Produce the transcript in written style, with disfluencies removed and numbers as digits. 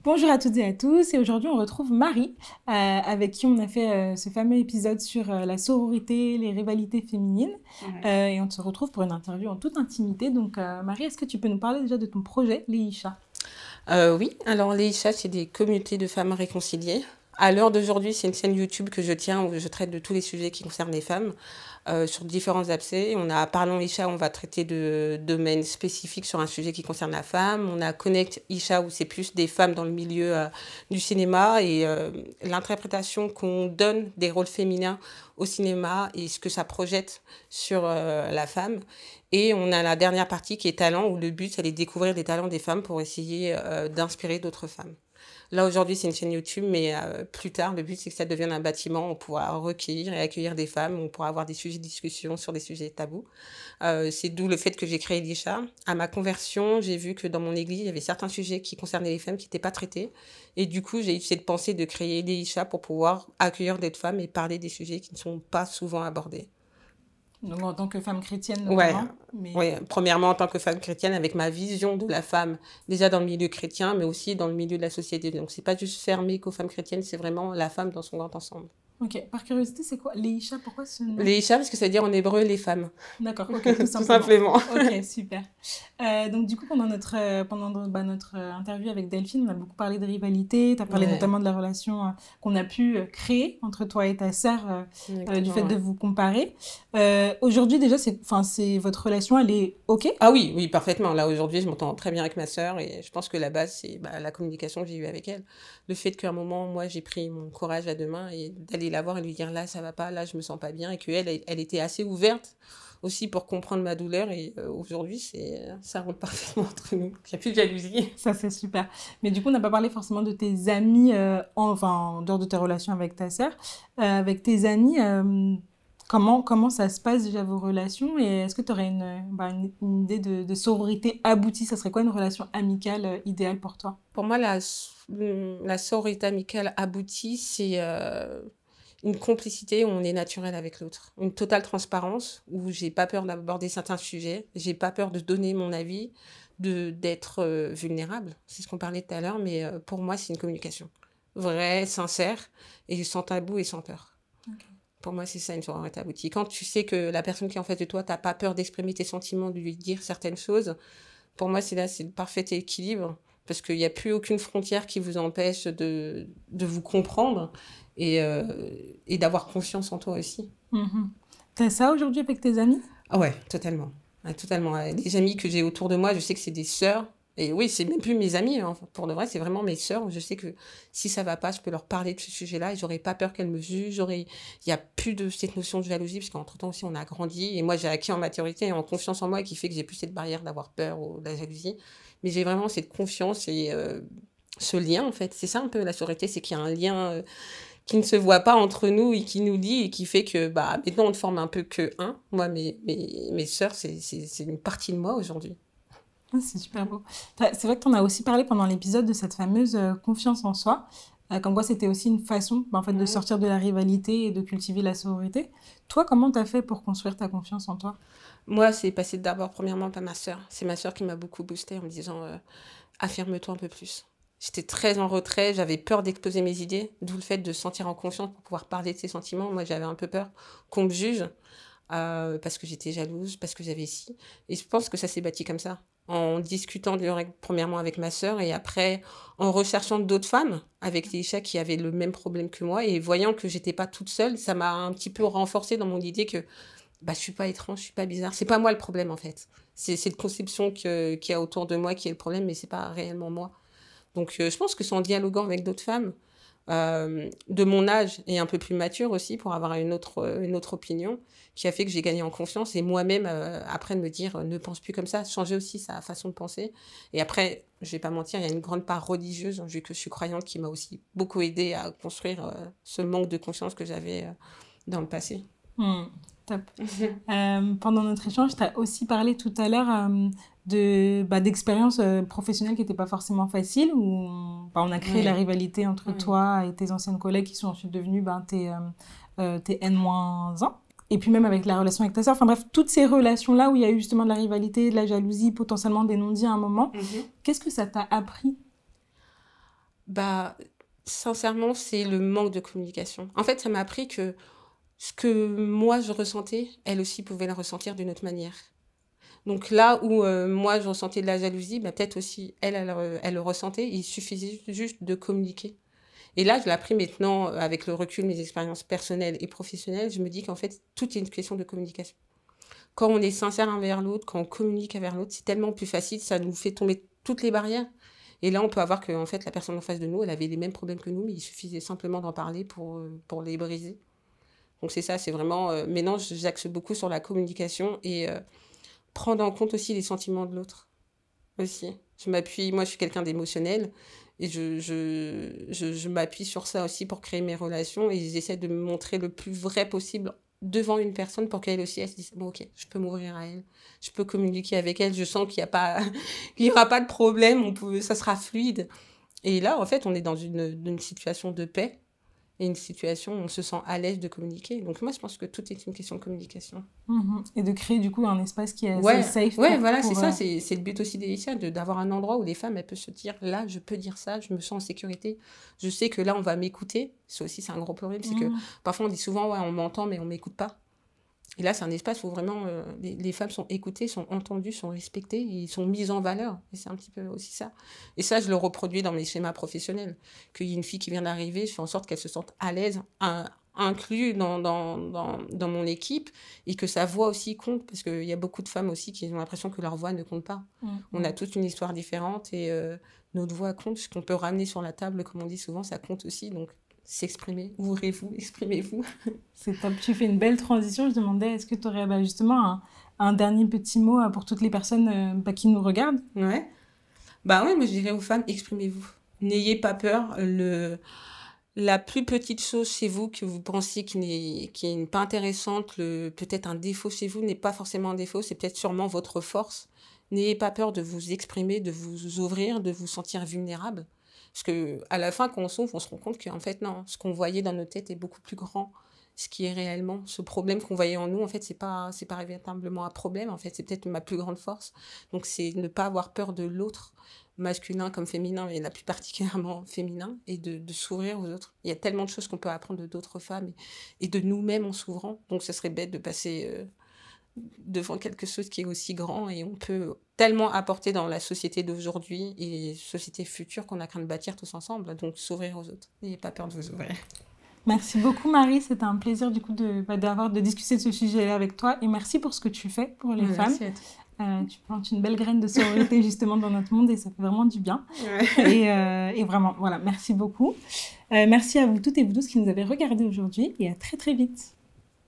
Bonjour à toutes et à tous, et aujourd'hui on retrouve Marie, avec qui on a fait ce fameux épisode sur la sororité, les rivalités féminines, Ouais. et on se retrouve pour une interview en toute intimité. Donc Marie, est-ce que tu peux nous parler déjà de ton projet, Leisha? Oui, alors les chats, c'est des communautés de femmes réconciliées. À l'heure d'aujourd'hui, c'est une chaîne YouTube que je tiens où je traite de tous les sujets qui concernent les femmes sur différents accès. On a Parlons Isha, on va traiter de domaines spécifiques sur un sujet qui concerne la femme. On a Connect Isha où c'est plus des femmes dans le milieu du cinéma et l'interprétation qu'on donne des rôles féminins au cinéma et ce que ça projette sur la femme. Et on a la dernière partie qui est talent, où le but, c'est de découvrir les talents des femmes pour essayer d'inspirer d'autres femmes. Là, aujourd'hui, c'est une chaîne YouTube, mais plus tard, le but, c'est que ça devienne un bâtiment où on pourra recueillir et accueillir des femmes, où on pourra avoir des sujets de discussion sur des sujets tabous. C'est d'où le fait que j'ai créé Lisha. À ma conversion, j'ai vu que dans mon église, il y avait certains sujets qui concernaient les femmes qui n'étaient pas traités. Et du coup, j'ai eu cette pensée de créer Lisha pour pouvoir accueillir d'autres femmes et parler des sujets qui ne sont pas souvent abordés. Donc en tant que femme chrétienne Ouais, notamment, mais ouais, premièrement en tant que femme chrétienne, avec ma vision de la femme, déjà dans le milieu chrétien, mais aussi dans le milieu de la société. Donc, c'est pas juste fermé qu'aux femmes chrétiennes, c'est vraiment la femme dans son grand ensemble. ok. Par curiosité, c'est quoi Leisha? Pourquoi ce nom? Les Isha, parce que ça veut dire en hébreu les femmes, D'accord, ok, tout tout simplement. simplement. Ok, super. Donc du coup, pendant notre interview avec Delphine, on a beaucoup parlé de rivalité. Tu as parlé Ouais, notamment de la relation qu'on a pu créer entre toi et ta sœur, du fait exactement, de ouais. vous comparer. Aujourd'hui, déjà, votre relation, elle est ok? Ah oui, oui, parfaitement. Là, aujourd'hui, je m'entends très bien avec ma sœur et je pense que la base, c'est la communication que j'ai eue avec elle. Le fait qu'à un moment, moi, j'ai pris mon courage à deux mains et d'aller la voir et lui dire là, ça va pas, là, je me sens pas bien et qu'elle, elle était assez ouverte aussi pour comprendre ma douleur et aujourd'hui, ça roule parfaitement entre nous. Il n'y a plus de jalousie. Ça, c'est super. Mais du coup, on n'a pas parlé forcément de tes amis, en dehors de tes relations avec ta sœur. Avec tes amis, comment ça se passe déjà vos relations? Et est-ce que tu aurais une idée de sororité aboutie? Ça serait quoi une relation amicale idéale pour toi? Pour moi, la sororité amicale aboutie, c'est une complicité où on est naturel avec l'autre. Une totale transparence où j'ai pas peur d'aborder certains sujets, j'ai pas peur de donner mon avis, d'être vulnérable. C'est ce qu'on parlait tout à l'heure, mais pour moi, c'est une communication vraie, sincère et sans tabou et sans peur. Ok. Pour moi, c'est ça une sororité aboutie. Quand tu sais que la personne qui est en face de toi, t'as pas peur d'exprimer tes sentiments, de lui dire certaines choses, pour moi, c'est le parfait équilibre parce qu'il n'y a plus aucune frontière qui vous empêche de vous comprendre et et d'avoir confiance en toi aussi. Mhm. T'as ça aujourd'hui avec tes amis? Ah ouais, totalement. Ouais, totalement. Les amis que j'ai autour de moi, je sais que c'est des sœurs. Et oui, c'est même plus mes amis, hein. Pour de vrai, c'est vraiment mes sœurs. Je sais que si ça va pas, je peux leur parler de ce sujet-là et j'aurais pas peur qu'elles me jugent. Il y a plus de cette notion de jalousie parce qu'entre-temps aussi, on a grandi et moi, j'ai acquis en maturité et en confiance en moi qui fait que j'ai plus cette barrière d'avoir peur ou de la jalousie. Mais j'ai vraiment cette confiance et ce lien, en fait. C'est ça un peu la sororité, c'est qu'il y a un lien qui ne se voit pas entre nous et qui nous lie et qui fait que maintenant on ne forme un peu que un. Moi, mes sœurs, c'est une partie de moi aujourd'hui. Ah, c'est super beau. C'est vrai que tu en as aussi parlé pendant l'épisode de cette fameuse confiance en soi, comme quoi c'était aussi une façon en fait, de Ouais. sortir de la rivalité et de cultiver la sororité. Toi, comment t'as fait pour construire ta confiance en toi? Moi, c'est passé d'abord, premièrement, par ma sœur. C'est ma sœur qui m'a beaucoup boostée en me disant affirme-toi un peu plus. J'étais très en retrait, j'avais peur d'exposer mes idées, d'où le fait de se sentir en confiance pour pouvoir parler de ses sentiments. Moi, j'avais un peu peur qu'on me juge. Parce que j'étais jalouse, parce que j'avais ci. Et je pense que ça s'est bâti comme ça, en discutant de règles, premièrement avec ma sœur, et après en recherchant d'autres femmes avec les chats qui avaient le même problème que moi, et voyant que j'étais pas toute seule, ça m'a un petit peu renforcée dans mon idée que je suis pas étrange, je suis pas bizarre. C'est pas moi le problème en fait. C'est cette conception qu'il y a autour de moi qui est le problème, mais c'est pas réellement moi. Donc je pense que c'est en dialoguant avec d'autres femmes de mon âge et un peu plus mature aussi pour avoir une autre opinion qui a fait que j'ai gagné en confiance et moi-même après de me dire ne pense plus comme ça, changer aussi sa façon de penser. Et après, je vais pas mentir, il y a une grande part religieuse vu que je suis croyante qui m'a aussi beaucoup aidé à construire ce manque de confiance que j'avais dans le passé. Hmm, top. Pendant notre échange, tu as aussi parlé tout à l'heure d'expériences professionnelles qui n'étaient pas forcément faciles, où on a créé la Oui, rivalité entre oui. toi et tes anciennes collègues qui sont ensuite devenues tes N-1. Et puis même avec la relation avec ta sœur. Enfin bref, toutes ces relations-là où il y a eu justement de la rivalité, de la jalousie, potentiellement des non-dits à un moment. Mhm. Qu'est-ce que ça t'a appris? Bah, sincèrement, c'est le manque de communication. En fait, ça m'a appris que ce que moi je ressentais, elle aussi pouvait le ressentir d'une autre manière. Donc là où moi je ressentais de la jalousie, bah, peut-être aussi elle le ressentait. Il suffisait juste de communiquer. Et là, je l'ai appris maintenant avec le recul, mes expériences personnelles et professionnelles. Je me dis qu'en fait, tout est une question de communication. Quand on est sincère envers l'autre, quand on communique envers l'autre, c'est tellement plus facile, ça nous fait tomber toutes les barrières. Et là, on peut avoir que en fait, la personne en face de nous, elle avait les mêmes problèmes que nous, mais il suffisait simplement d'en parler pour les briser. Donc c'est ça, c'est vraiment... maintenant, j'axe beaucoup sur la communication et prendre en compte aussi les sentiments de l'autre. Aussi. Moi je suis quelqu'un d'émotionnel et je m'appuie sur ça aussi pour créer mes relations et j'essaie de me montrer le plus vrai possible devant une personne pour qu'elle aussi elle se dise bon ok je peux m'ouvrir à elle, je peux communiquer avec elle, je sens qu'il y a pas qu'il y aura pas de problème, ça sera fluide. Et là en fait on est dans une situation de paix et une situation où on se sent à l'aise de communiquer. Donc moi je pense que tout est une question de communication. Et de créer du coup un espace qui est assez Ouais, safe ouais, voilà, c'est ça, c'est le but aussi des lycéens, d'avoir un endroit où les femmes, elles peuvent se dire, là, je peux dire ça, je me sens en sécurité, je sais que là, on va m'écouter. Ça aussi, c'est un gros problème, c'est que parfois, on dit souvent, ouais, on m'entend, mais on m'écoute pas. Et là, c'est un espace où vraiment, les femmes sont écoutées, sont entendues, sont respectées, et sont mises en valeur. Et c'est un petit peu aussi ça. Et ça, je le reproduis dans mes schémas professionnels. Qu'il y ait une fille qui vient d'arriver, je fais en sorte qu'elle se sente à l'aise, inclus dans mon équipe et que sa voix aussi compte parce qu'il y a beaucoup de femmes aussi qui ont l'impression que leur voix ne compte pas. On a toute une histoire différente et notre voix compte. Ce qu'on peut ramener sur la table, comme on dit souvent, ça compte aussi. Donc, s'exprimer, ouvrez-vous, exprimez-vous. C'est top, tu fais une belle transition. Je demandais, est-ce que tu aurais justement un dernier petit mot pour toutes les personnes qui nous regardent? Ouais. Bah ouais, moi je dirais aux femmes, exprimez-vous. N'ayez pas peur. La plus petite chose chez vous que vous pensez qui n'est pas intéressante, peut-être un défaut chez vous, n'est pas forcément un défaut, c'est peut-être sûrement votre force. N'ayez pas peur de vous exprimer, de vous ouvrir, de vous sentir vulnérable. Parce que à la fin, quand on s'ouvre, on se rend compte qu'en fait, non, ce qu'on voyait dans nos têtes est beaucoup plus grand. Ce qui est réellement, ce problème qu'on voyait en nous, en fait, c'est pas véritablement un problème. En fait, c'est peut-être ma plus grande force. Donc, c'est ne pas avoir peur de l'autre, masculin comme féminin, et la plus particulièrement féminin, et de s'ouvrir aux autres. Il y a tellement de choses qu'on peut apprendre d'autres femmes et de nous-mêmes en s'ouvrant. Donc, ce serait bête de passer devant quelque chose qui est aussi grand et on peut tellement apporter dans la société d'aujourd'hui et société future qu'on a qu'à de bâtir tous ensemble. Donc, s'ouvrir aux autres. N'ayez pas peur de vous ouvrir. Merci beaucoup Marie, c'était un plaisir du coup de discuter de ce sujet-là avec toi et merci pour ce que tu fais pour les femmes. Tu plantes une belle graine de sororité justement dans notre monde et ça fait vraiment du bien. Et vraiment, voilà, merci beaucoup. Merci à vous toutes et vous tous qui nous avez regardés aujourd'hui et à très très vite.